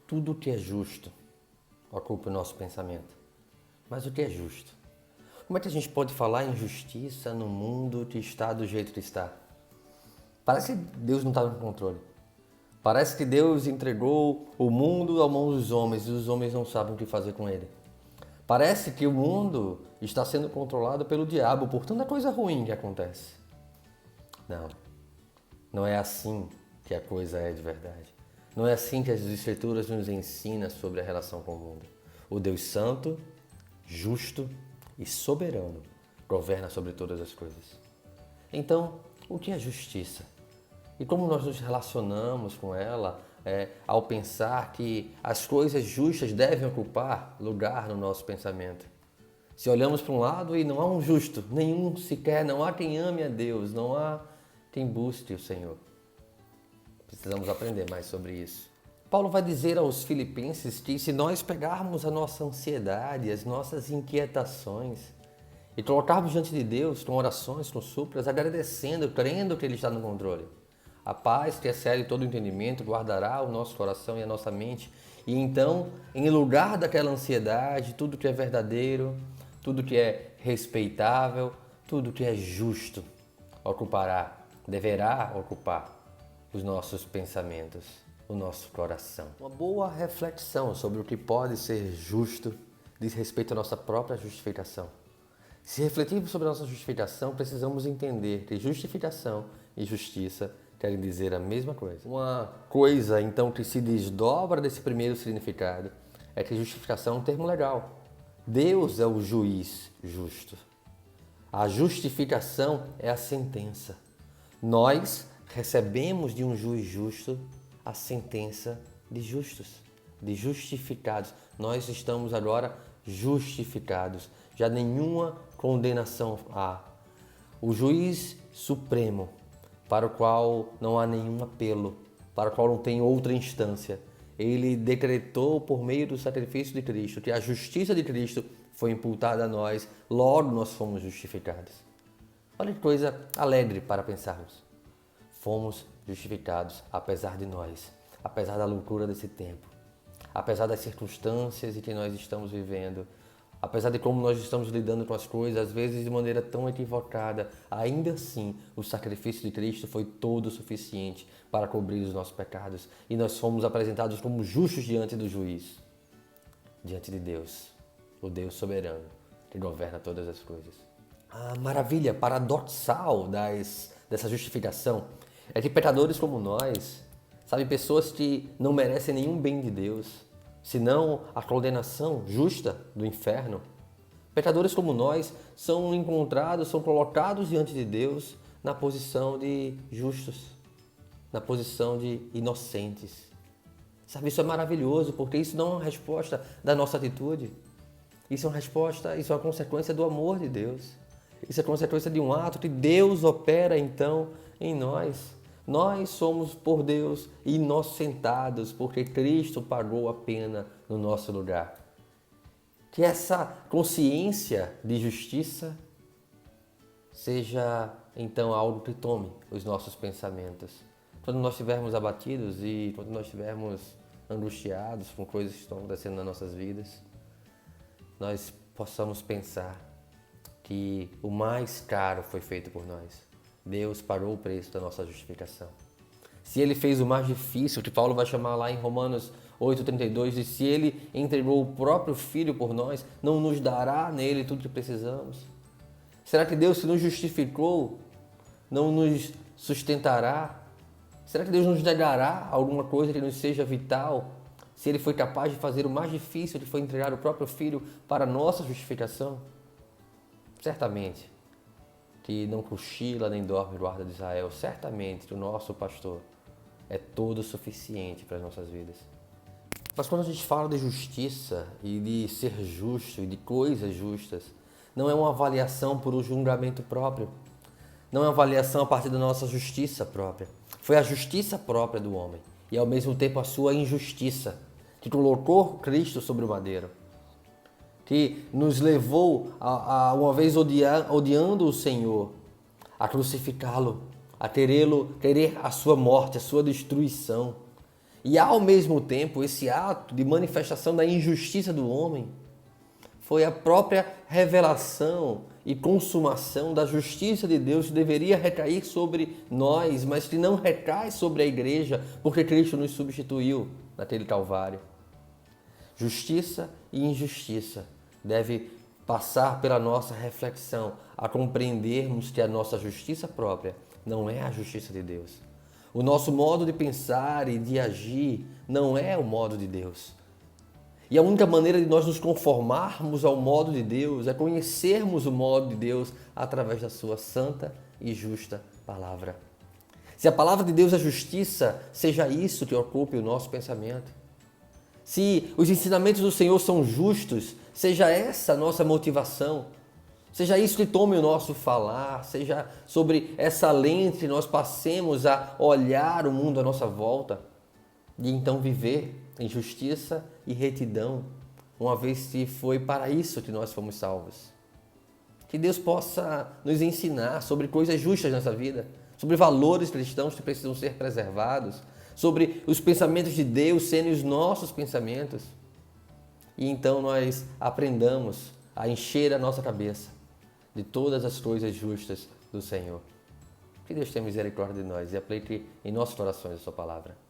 tudo que é justo ocupa o nosso pensamento. Mas o que é justo? Como é que a gente pode falar em justiça no mundo que está do jeito que está? Parece que Deus não está no controle. Parece que Deus entregou o mundo à mão dos homens e os homens não sabem o que fazer com ele. Parece que o mundo está sendo controlado pelo diabo por tanta coisa ruim que acontece. Não, não é assim que a coisa é de verdade. Não é assim que as Escrituras nos ensinam sobre a relação com o mundo. O Deus Santo, justo e soberano governa sobre todas as coisas. Então, o que é justiça? E como nós nos relacionamos com ela ao pensar que as coisas justas devem ocupar lugar no nosso pensamento? Se olhamos para um lado e não há um justo, nenhum sequer, não há quem ame a Deus, não há quem busque o Senhor. Precisamos aprender mais sobre isso. Paulo vai dizer aos filipenses que se nós pegarmos a nossa ansiedade, as nossas inquietações e colocarmos diante de Deus com orações, com súplicas, agradecendo, crendo que Ele está no controle, a paz que excede todo o entendimento guardará o nosso coração e a nossa mente. E então, em lugar daquela ansiedade, tudo que é verdadeiro, tudo que é respeitável, tudo que é justo, deverá ocupar os nossos pensamentos, o nosso coração. Uma boa reflexão sobre o que pode ser justo diz respeito à nossa própria justificação. Se refletirmos sobre a nossa justificação, precisamos entender que justificação e justiça querem dizer a mesma coisa. Uma coisa, então, que se desdobra desse primeiro significado é que justificação é um termo legal. Deus é o juiz justo. A justificação é a sentença. Nós recebemos de um juiz justo a sentença de justos, de justificados. Nós estamos agora justificados. Já nenhuma condenação há. O juiz supremo, para o qual não há nenhum apelo, para o qual não tem outra instância. Ele decretou por meio do sacrifício de Cristo que a justiça de Cristo foi imputada a nós, logo nós fomos justificados. Olha que coisa alegre para pensarmos. Fomos justificados apesar de nós, apesar da loucura desse tempo, apesar das circunstâncias em que nós estamos vivendo, apesar de como nós estamos lidando com as coisas, às vezes de maneira tão equivocada, ainda assim o sacrifício de Cristo foi todo suficiente para cobrir os nossos pecados e nós fomos apresentados como justos diante do juiz, diante de Deus, o Deus soberano que governa todas as coisas. A maravilha paradoxal dessa justificação é que pecadores como nós, sabe, pessoas que não merecem nenhum bem de Deus, senão a condenação justa do inferno. Pecadores como nós são encontrados, são colocados diante de Deus na posição de justos, na posição de inocentes. Sabe, isso é maravilhoso, porque isso não é uma resposta da nossa atitude. Isso é uma consequência do amor de Deus. Isso é consequência de um ato que Deus opera então em nós. Nós somos por Deus inocentados, porque Cristo pagou a pena no nosso lugar. Que essa consciência de justiça seja então algo que tome os nossos pensamentos. Quando nós estivermos abatidos e quando nós estivermos angustiados com coisas que estão acontecendo nas nossas vidas, nós possamos pensar que o mais caro foi feito por nós. Deus pagou o preço da nossa justificação. Se Ele fez o mais difícil, que Paulo vai chamar lá em Romanos 8,32, e se Ele entregou o próprio Filho por nós, não nos dará nele tudo que precisamos? Será que Deus, que nos justificou, não nos sustentará? Será que Deus nos negará alguma coisa que nos seja vital? Se Ele foi capaz de fazer o mais difícil, que foi entregar o próprio Filho para a nossa justificação? Certamente que não cochila nem dorme o guarda de Israel, certamente que o nosso pastor é todo suficiente para as nossas vidas. Mas quando a gente fala de justiça e de ser justo e de coisas justas, não é uma avaliação por um julgamento próprio, não é uma avaliação a partir da nossa justiça própria. Foi a justiça própria do homem e ao mesmo tempo a sua injustiça que colocou Cristo sobre o madeiro, que nos levou a uma vez odiando o Senhor, a crucificá-lo, a querer a sua morte, a sua destruição. E ao mesmo tempo, esse ato de manifestação da injustiça do homem foi a própria revelação e consumação da justiça de Deus que deveria recair sobre nós, mas que não recai sobre a igreja, porque Cristo nos substituiu naquele Calvário. Justiça e injustiça deve passar pela nossa reflexão, a compreendermos que a nossa justiça própria não é a justiça de Deus. O nosso modo de pensar e de agir não é o modo de Deus. E a única maneira de nós nos conformarmos ao modo de Deus é conhecermos o modo de Deus através da sua santa e justa palavra. Se a palavra de Deus é justiça, seja isso que ocupe o nosso pensamento. Se os ensinamentos do Senhor são justos, seja essa a nossa motivação. Seja isso que tome o nosso falar, seja sobre essa lente nós passemos a olhar o mundo à nossa volta e então viver em justiça e retidão, uma vez que foi para isso que nós fomos salvos. Que Deus possa nos ensinar sobre coisas justas nessa vida, sobre valores cristãos que precisam ser preservados, sobre os pensamentos de Deus sendo os nossos pensamentos. E então nós aprendamos a encher a nossa cabeça de todas as coisas justas do Senhor. Que Deus tenha misericórdia de nós e aplique em nossos corações a sua palavra.